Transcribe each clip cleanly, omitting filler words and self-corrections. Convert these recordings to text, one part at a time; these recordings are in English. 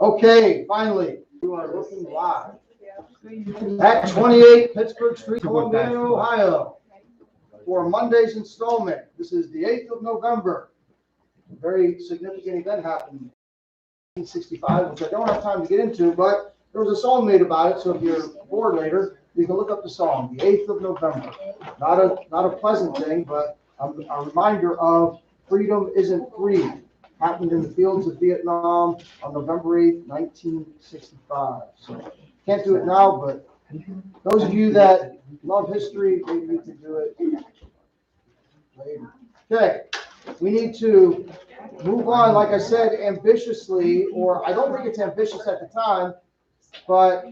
Okay, finally, you are looking live at 28 Pittsburgh Street, Columbia, Ohio, for Monday's installment. This is the 8th of November. A very significant event happened in 1965, which I don't have time to get into, but there was a song made about it. So if you're bored later, you can look up the song, the 8th of November. Not a pleasant thing, but a reminder of freedom isn't free. Happened in the fields of Vietnam on November 8th, 1965. So can't do it now, but those of you that love history, maybe you can do it later. Okay, we need to move on, like I said, ambitiously, or I don't think it's ambitious at the time, but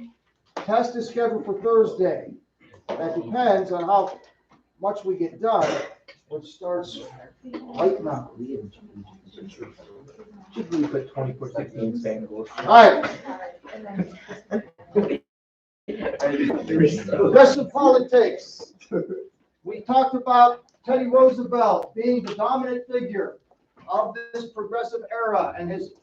test is scheduled for Thursday. That depends on how much we get done, which starts right now. Should we put 24/16 Spanish? All right. Rest of politics. We talked about Teddy Roosevelt being the dominant figure of this progressive era and his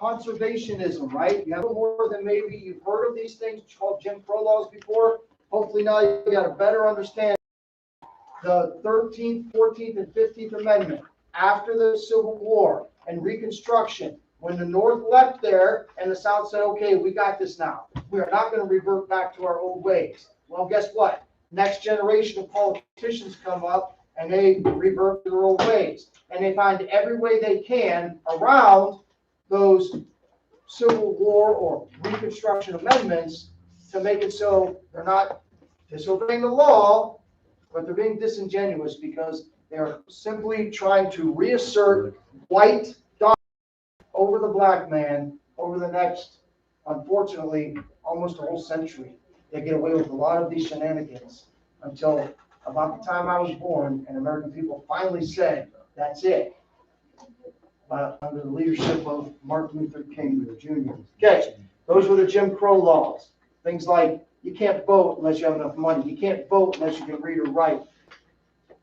conservationism, right? You have more than maybe you've heard of these things called Jim Crow laws before. Hopefully now you got a better understanding. The 13th, 14th, and 15th Amendment after the Civil War and Reconstruction, when the North left there and the South said, okay, we got this now. We are not going to revert back to our old ways. Well, guess what? Next generation of politicians come up and they revert to their old ways. And they find every way they can around those Civil War or Reconstruction amendments to make it so they're not disobeying the law, but they're being disingenuous because they're simply trying to reassert white dominance over the black man over the next, unfortunately, almost a whole century. They get away with a lot of these shenanigans until about the time I was born and American people finally said, that's it. Under the leadership of Martin Luther King Jr. Okay, those were the Jim Crow laws. Things like you can't vote unless you have enough money. You can't vote unless you can read or write.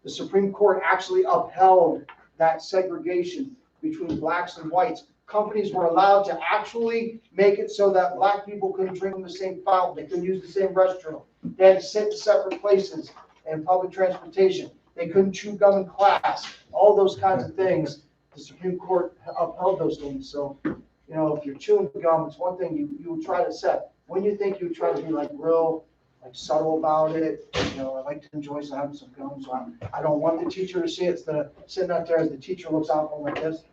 The Supreme Court actually upheld that segregation between blacks and whites. Companies were allowed to actually make it so that black people couldn't drink from the same fountain. They couldn't use the same restroom. They had to sit in separate places in public transportation. They couldn't chew gum in class. All those kinds of things. The Supreme Court upheld those things. So, you know, if you're chewing gum, it's one thing you would try to set. When you think you would try to be like real, like subtle about it, you know, I like to enjoy having some gum, so I don't want the teacher to see it. Instead of sitting out there as the teacher looks out for like this.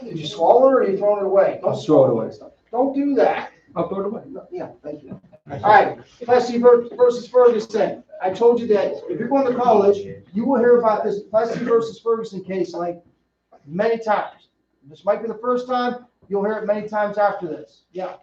Did you swallow it or are you throwing it away? I'll throw it away. Don't do that. I'll throw it away. Yeah, thank you. All right, Plessy versus Ferguson. I told you that if you're going to college, you will hear about this Plessy versus Ferguson case like many times. This might be the first time. You'll hear it many times after this. Yeah.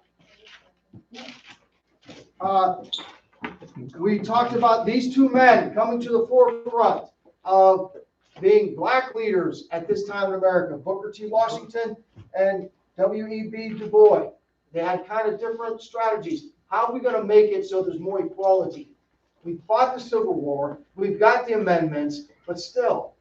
We talked about these two men coming to the forefront of being black leaders at this time in America, Booker T. Washington and W.E.B. Du Bois. They had kind of different strategies. How are we going to make it so there's more equality? We fought the Civil War, we've got the amendments, but still,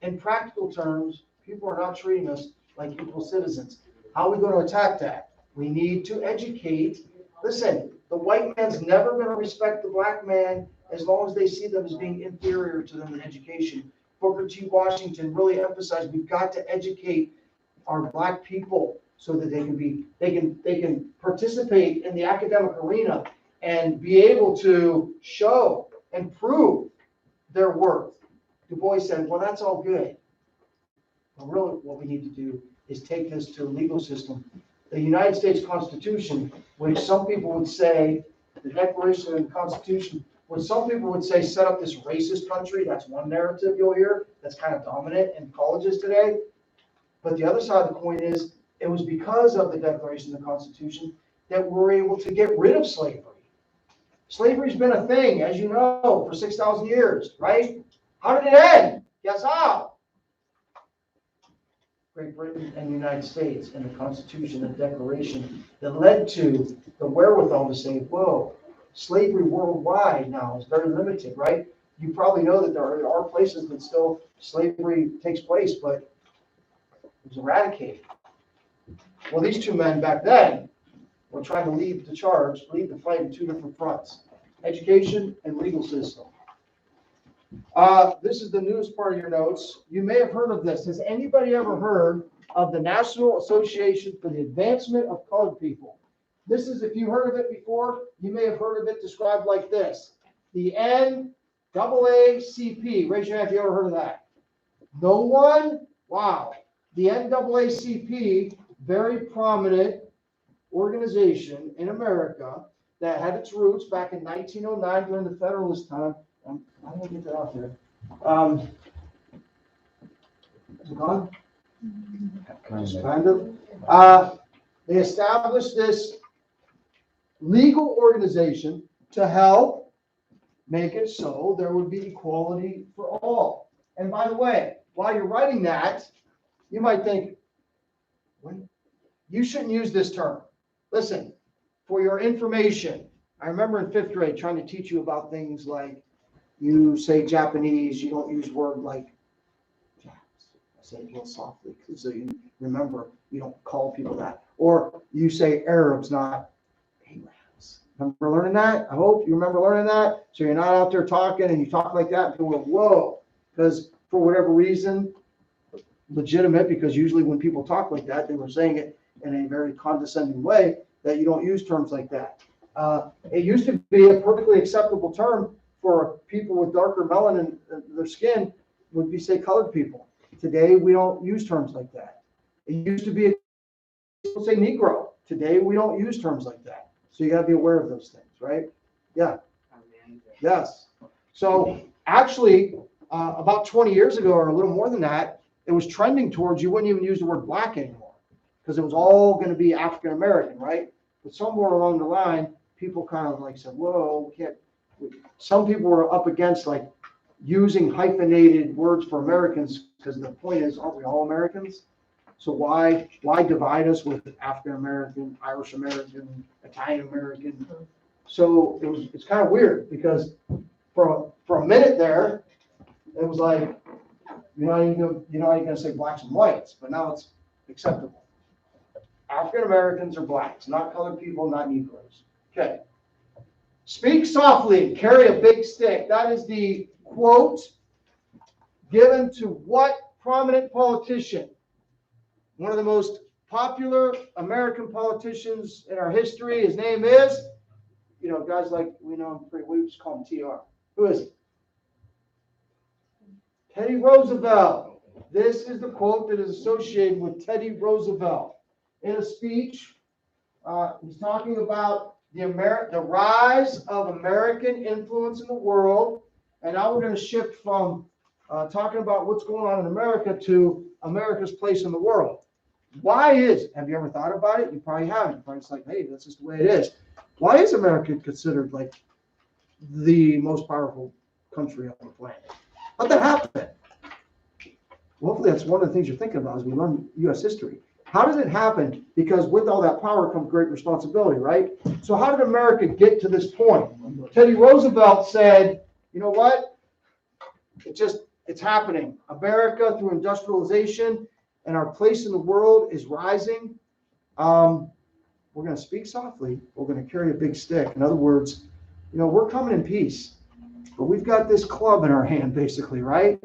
in practical terms, people are not treating us like equal citizens. How are we going to attack that? We need to educate. Listen, the white man's never going to respect the black man as long as they see them as being inferior to them in education. Booker T. Washington really emphasized we've got to educate our black people so that they can participate in the academic arena and be able to show and prove their worth. Du Bois said, well, that's all good. But really what we need to do is take this to a legal system. The United States Constitution, which some people would say, the Declaration and the Constitution, what some people would say set up this racist country. That's one narrative you'll hear that's kind of dominant in colleges today. But the other side of the coin is it was because of the Declaration and the Constitution that we're able to get rid of slavery. Slavery's been a thing, as you know, for 6,000 years, right? How did it end? Guess how? Great Britain and the United States and the Constitution and Declaration that led to the wherewithal to say, whoa, slavery worldwide now is very limited, right? You probably know that there are places that still slavery takes place, but it was eradicated. Well, these two men back then were trying to lead the charge, lead the fight in two different fronts, education and legal system. This is the newest part of your notes. You may have heard of this. Has anybody ever heard of the National Association for the Advancement of Colored People? This is, if you heard of it before, you may have heard of it described like this. The NAACP. Raise your hand if you ever heard of that. No one? Wow. The NAACP, very prominent organization in America that had its roots back in 1909 during the Federalist time. I don't get that out there. Is it gone? Kind of. They established this legal organization to help make it so there would be equality for all. And by the way, while you're writing that, you might think, you shouldn't use this term. Listen, for your information, I remember in 5th grade trying to teach you about things like you say Japanese, you don't use word like Japs. I say it real softly so you remember you don't call people that. Or you say Arabs, not Arabs. Remember learning that? I hope you remember learning that. So you're not out there talking and you talk like that and people go, whoa. Because for whatever reason, legitimate, because usually when people talk like that, they were saying it in a very condescending way, that you don't use terms like that. It used to be a perfectly acceptable term for people with darker melanin in their skin would be, say, colored people. Today, we don't use terms like that. It used to be, people say Negro. Today, we don't use terms like that. So you got to be aware of those things, right? Yeah. Yes. So actually, about 20 years ago or a little more than that, it was trending towards you wouldn't even use the word black anymore because it was all going to be African American, right? But somewhere along the line, people kind of like said, whoa, we can't. Some people were up against like using hyphenated words for Americans because the point is, aren't we all Americans? So why divide us with African American, Irish American, Italian American? So it's kind of weird because for a minute there, it was like you're not even going to say blacks and whites, but now it's acceptable. African Americans are blacks, not colored people, not Negroes. Okay. Speak softly, carry a big stick. That is the quote given to what prominent politician? One of the most popular American politicians in our history. His name is, guys like we just call him TR. Who is it? Teddy Roosevelt. This is the quote that is associated with Teddy Roosevelt. In a speech, he's talking about the rise of American influence in the world. And now we're going to shift from talking about what's going on in America to America's place in the world. Have you ever thought about it? You probably haven't. You're probably like, hey, that's just the way it is. Why is America considered like the most powerful country on the planet? How'd that happen? Well, hopefully that's one of the things you're thinking about as we learn U.S. history. How did it happen? Because with all that power comes great responsibility, right? So how did America get to this point? Teddy Roosevelt said, you know what? It's happening. America, through industrialization and our place in the world, is rising. We're going to speak softly. We're going to carry a big stick. In other words, we're coming in peace. But we've got this club in our hand, basically, right?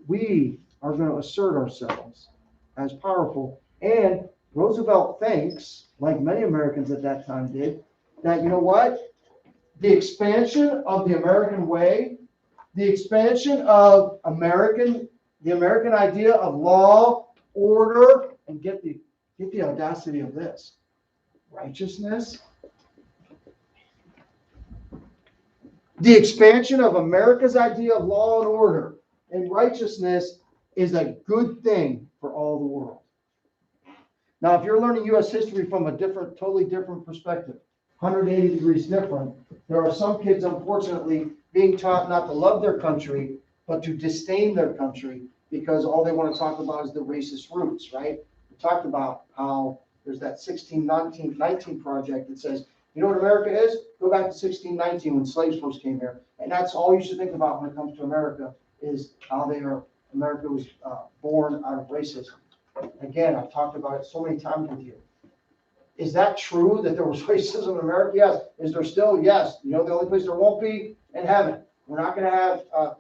We are going to assert ourselves as powerful. And Roosevelt thinks, like many Americans at that time did, that, you know what? The expansion of the American way, the expansion of the American idea of law, order, and get the audacity of this, righteousness. The expansion of America's idea of law and order and righteousness is a good thing for all the world. Now, if you're learning U.S. history from a totally different perspective, 180 degrees different, there are some kids, unfortunately, being taught not to love their country, but to disdain their country because all they want to talk about is the racist roots, right? We talked about how there's that 1619 project that says, you know what America is? Go back to 1619 when slaves first came here. And that's all you should think about when it comes to America is how America was born out of racism. And again, I've talked about it so many times with you. Is that true that there was racism in America? Yes. Is there still? Yes. You know, the only place there won't be in heaven. We're not going to have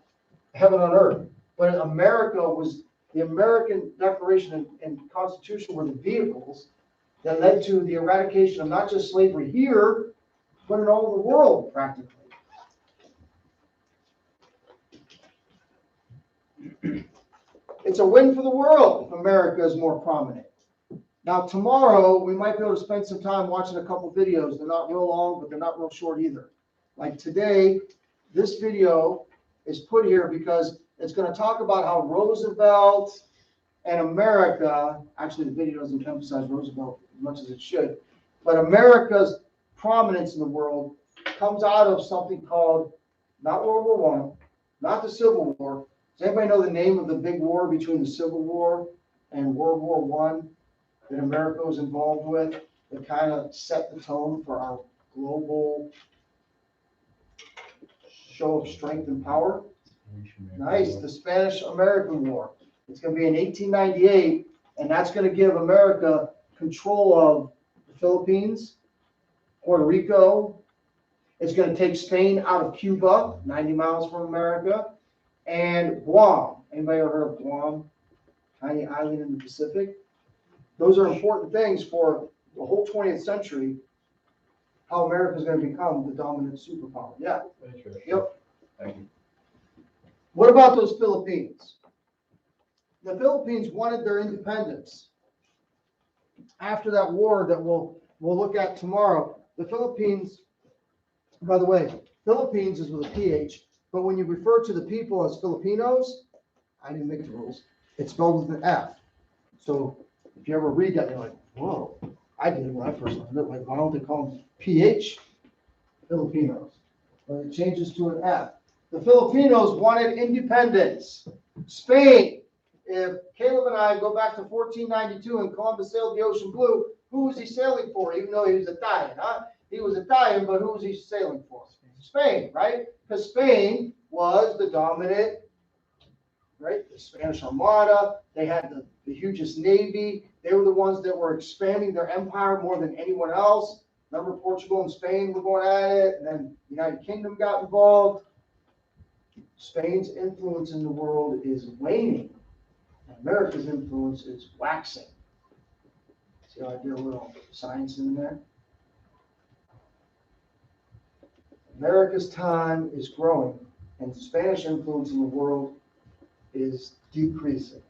heaven on earth. But America was, the American Declaration and Constitution were the vehicles that led to the eradication of not just slavery here, but in all the world, practically. It's a win for the world if America is more prominent. Now, tomorrow, we might be able to spend some time watching a couple videos. They're not real long, but they're not real short either. Like today, this video is put here because it's going to talk about how Roosevelt and America, actually the video doesn't emphasize Roosevelt as much as it should, but America's prominence in the world comes out of something called, not World War I, not the Civil War. Does anybody know the name of the big war between the Civil War and World War I that America was involved with that kind of set the tone for our global show of strength and power? Nice, the Spanish-American War. It's going to be in 1898, and that's going to give America control of the Philippines, Puerto Rico. It's going to take Spain out of Cuba, 90 miles from America, and Guam. Anybody ever heard of Guam? Tiny island in the Pacific. Those are important things for the whole 20th century, how America is going to become the dominant superpower. Yeah. Yep. Thank you. What about those Philippines? The Philippines wanted their independence. After that war that we'll look at tomorrow, the Philippines, by the way, Philippines is with a PH, but when you refer to the people as Filipinos, I didn't make the rules, it's spelled with an F. So if you ever read that, you're like, whoa, I did it when I first learned it. Like, why don't they call them PH Filipinos? But it changes to an F. The Filipinos wanted independence. Spain, if Caleb and I go back to 1492 and Columbus sailed the ocean blue, who was he sailing for? Even though he was Italian, huh? He was Italian, but who was he sailing for? Spain, right? Because Spain was the dominant, right? The Spanish Armada. They had the hugest navy. They were the ones that were expanding their empire more than anyone else. Remember, Portugal and Spain were going at it, and then the United Kingdom got involved. Spain's influence in the world is waning. America's influence is waxing. See how I did a little science in there? America's time is growing, and Spanish influence in the world is decreasing.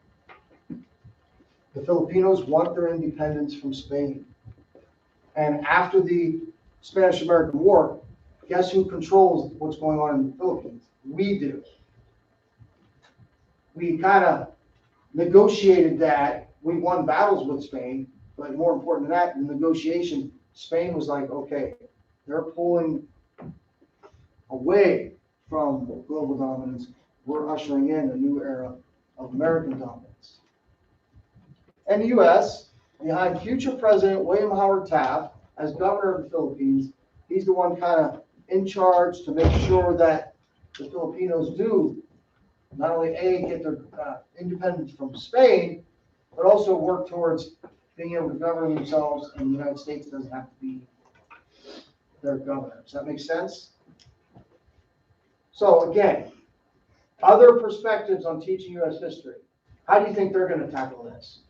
The Filipinos want their independence from Spain. And after the Spanish-American War, guess who controls what's going on in the Philippines? We do. We kind of negotiated that. We won battles with Spain, but more important than that, in the negotiation, Spain was like, okay, they're pulling away from global dominance. We're ushering in a new era of American dominance. And the U.S., behind future President William Howard Taft as governor of the Philippines, he's the one kind of in charge to make sure that the Filipinos do not only get their independence from Spain, but also work towards being able to govern themselves, and the United States doesn't have to be their governor. Does that make sense? So again, other perspectives on teaching U.S. history. How do you think they're going to tackle this?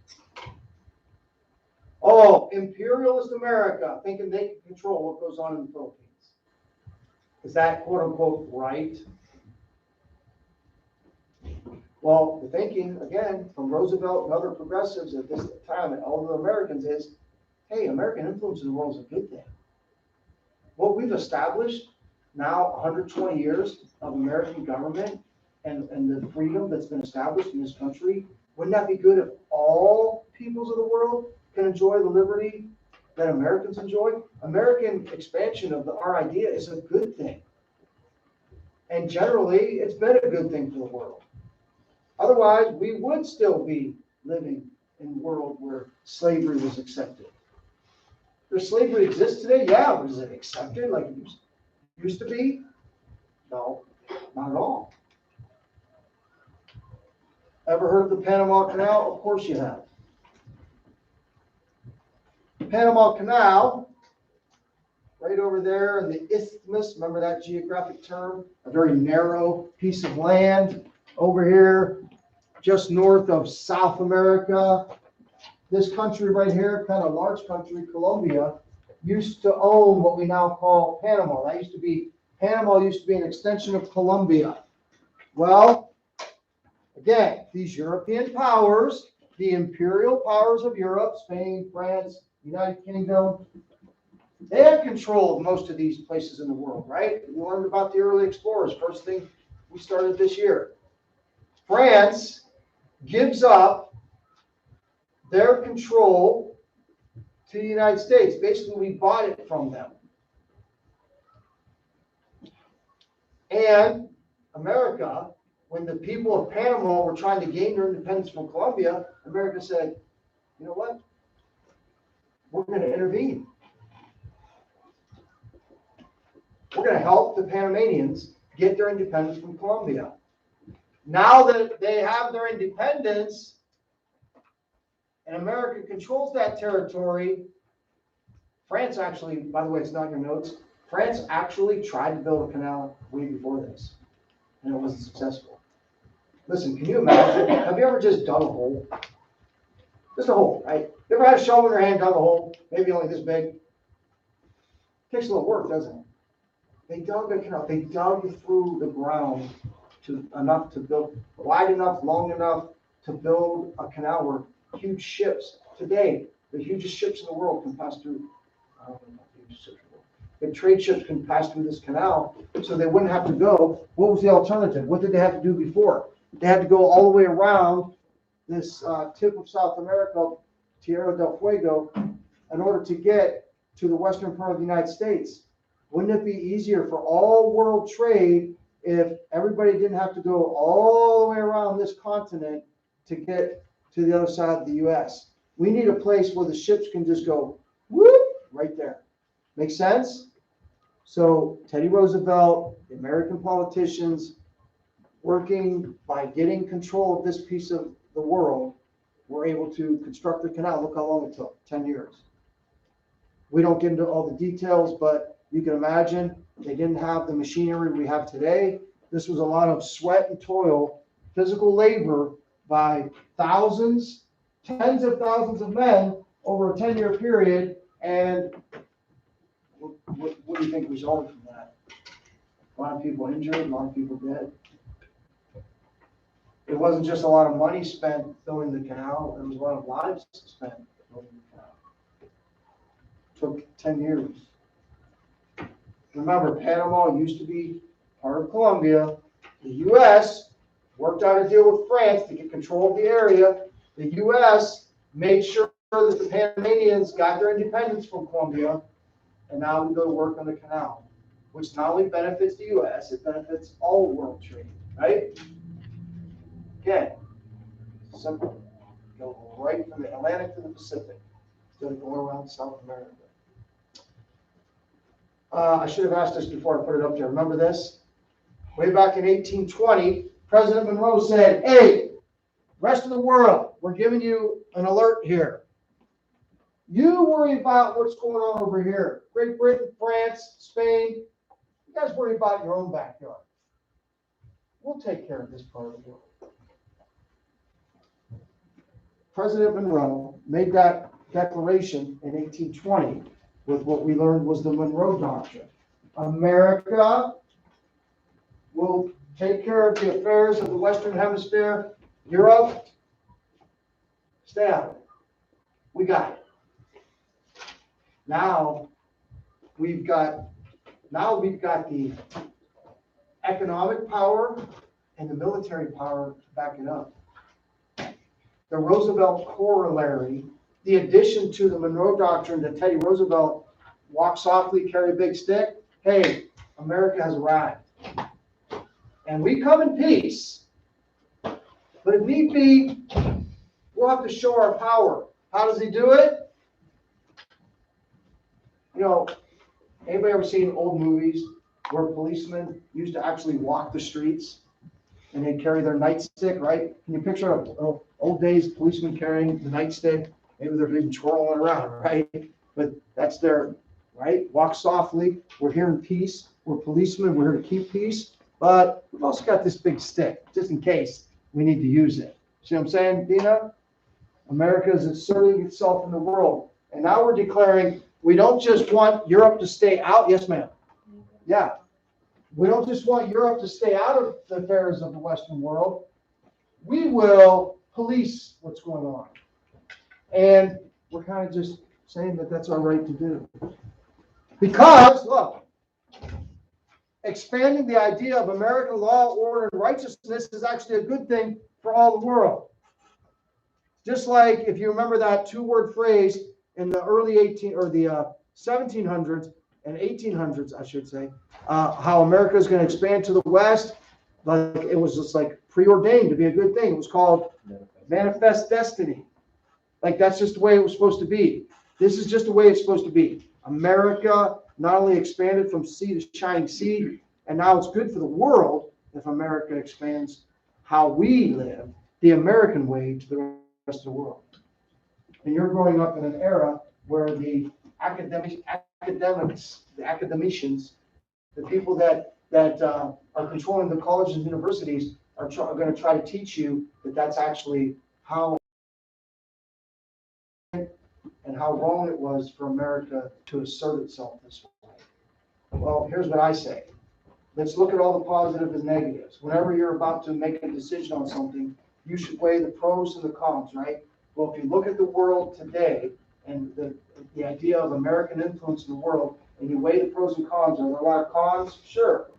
Oh, imperialist America, thinking they can control what goes on in the Philippines. Is that quote unquote right? Well, the thinking, again, from Roosevelt and other progressives at this time and all the Americans is, hey, American influence in the world is a good thing. What we've established now, 120 years of American government and the freedom that's been established in this country, wouldn't that be good if all peoples of the world can enjoy the liberty that Americans enjoy? American expansion of our idea is a good thing. And generally, it's been a good thing for the world. Otherwise, we would still be living in a world where slavery was accepted. Does slavery exist today? Yeah, but is it accepted like it used to be? No, not at all. Ever heard of the Panama Canal? Of course you have. Panama Canal, right over there in the isthmus, remember that geographic term? A very narrow piece of land over here, just north of South America. This country right here, kind of large country, Colombia, used to own what we now call Panama. Panama used to be an extension of Colombia. Well, again, these European powers, the imperial powers of Europe, Spain, France, United Kingdom, they had control of most of these places in the world, right? We learned about the early explorers, first thing we started this year. France gives up their control to the United States. Basically, we bought it from them. And America, when the people of Panama were trying to gain their independence from Colombia, America said, you know what? We're going to intervene. We're going to help the Panamanians get their independence from Colombia. Now that they have their independence and America controls that territory, France actually, by the way, it's not in your notes, France actually tried to build a canal way before this, and it wasn't successful. Listen, can you imagine? Have you ever just dug a hole? Just a hole, right? You ever had a shovel in your hand, dug a hole, maybe only this big? It takes a little work, doesn't it? They dug a canal. They dug through the ground enough to build, wide enough, long enough to build a canal where huge ships, today, the hugest ships in the world can pass through, I don't know, hugest ships in the world. The trade ships can pass through this canal, so they wouldn't have to go. What was the alternative? What did they have to do before? They had to go all the way around this tip of South America, Tierra del Fuego, in order to get to the western part of the United States. Wouldn't it be easier for all world trade if everybody didn't have to go all the way around this continent to get to the other side of the U.S.? We need a place where the ships can just go, whoop, right there. Make sense? So Teddy Roosevelt, the American politicians, working by getting control of this piece of the world, were able to construct the canal. Look how long it took, 10 years. We don't get into all the details, but you can imagine they didn't have the machinery we have today. This was a lot of sweat and toil, physical labor by thousands, tens of thousands of men over a 10-year period. And what do you think resulted from that? A lot of people injured, a lot of people dead. It wasn't just a lot of money spent building the canal, there was a lot of lives spent building the canal. It took 10 years. Remember, Panama used to be part of Colombia. The U.S. worked out a deal with France to get control of the area. The U.S. made sure that the Panamanians got their independence from Colombia, and now we go to work on the canal, which not only benefits the U.S., it benefits all world trade, right? Again, simple. Go right from the Atlantic to the Pacific instead of going around South America. I should have asked this before I put it up there. Remember this? Way back in 1820, President Monroe said, hey, rest of the world, we're giving you an alert here. You worry about what's going on over here. Great Britain, France, Spain, you guys worry about your own backyard. We'll take care of this part of the world. President Monroe made that declaration in 1820 with what we learned was the Monroe Doctrine. America will take care of the affairs of the Western Hemisphere. Europe, stay out of it. We got it. Now we've got the economic power and the military power to back it up. The Roosevelt corollary, the addition to the Monroe Doctrine that Teddy Roosevelt walk softly, carry a big stick. Hey, America has arrived. And we come in peace. But if need be, we'll have to show our power. How does he do it? You know, anybody ever seen old movies where policemen used to actually walk the streets and they'd carry their nightstick, right? Can you picture old days policemen carrying the nightstick Maybe they're even twirling around, right? But that's their, right? Walk softly. We're here in peace. We're policemen. We're here to keep peace. But we've also got this big stick, just in case we need to use it. See what I'm saying, Dina? America is asserting itself in the world. And now we're declaring we don't just want Europe to stay out. Yes, ma'am. Yeah. We don't just want Europe to stay out of the affairs of the Western world. We will police what's going on. And we're kind of just saying that that's our right to do. Because, look, expanding the idea of American law, order, and righteousness is actually a good thing for all the world. Just like if you remember that two-word phrase in the early 1700s and 1800s, I should say, how America is going to expand to the West, like it was just like preordained to be a good thing. It was called manifest destiny. Like that's just the way it was supposed to be. This is just the way it's supposed to be. America not only expanded from sea to shining sea, and now it's good for the world if America expands how we live, the American way, to the rest of the world. And you're growing up in an era where the academics, the academicians, the people that are controlling the colleges and universities are going to try to teach you that that's actually how and how wrong it was for America to assert itself this way. Well, here's what I say. Let's look at all the positives and negatives. Whenever you're about to make a decision on something, you should weigh the pros and the cons, right? Well, if you look at the world today and the idea of American influence in the world, and you weigh the pros and cons, are there a lot of cons? Sure,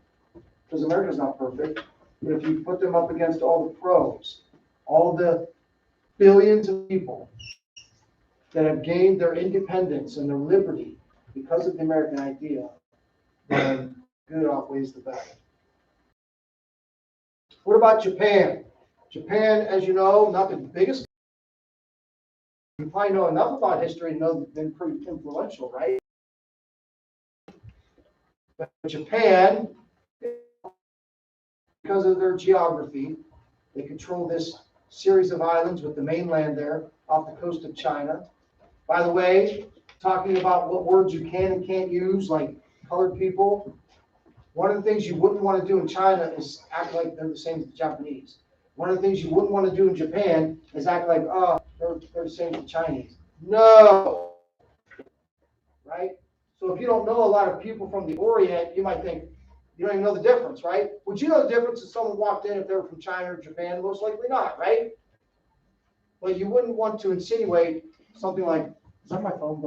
because America's not perfect. But if you put them up against all the pros, all the billions of people that have gained their independence and their liberty because of the American idea, then good outweighs the bad. What about Japan? Japan, as you know, not the biggest. You probably know enough about history and know they've been pretty influential, right? But Japan, because of their geography, they control this series of islands with the mainland there off the coast of China. By the way, talking about what words you can and can't use, like colored people, one of the things you wouldn't want to do in China is act like they're the same as the Japanese. One of the things you wouldn't want to do in Japan is act like, oh, they're the same as the Chinese. No. Right? So if you don't know a lot of people from the Orient, you might think, you don't even know the difference, right? Would you know the difference if someone walked in if they were from China or Japan? Most likely not, right? But you wouldn't want to insinuate something like, is that my phone?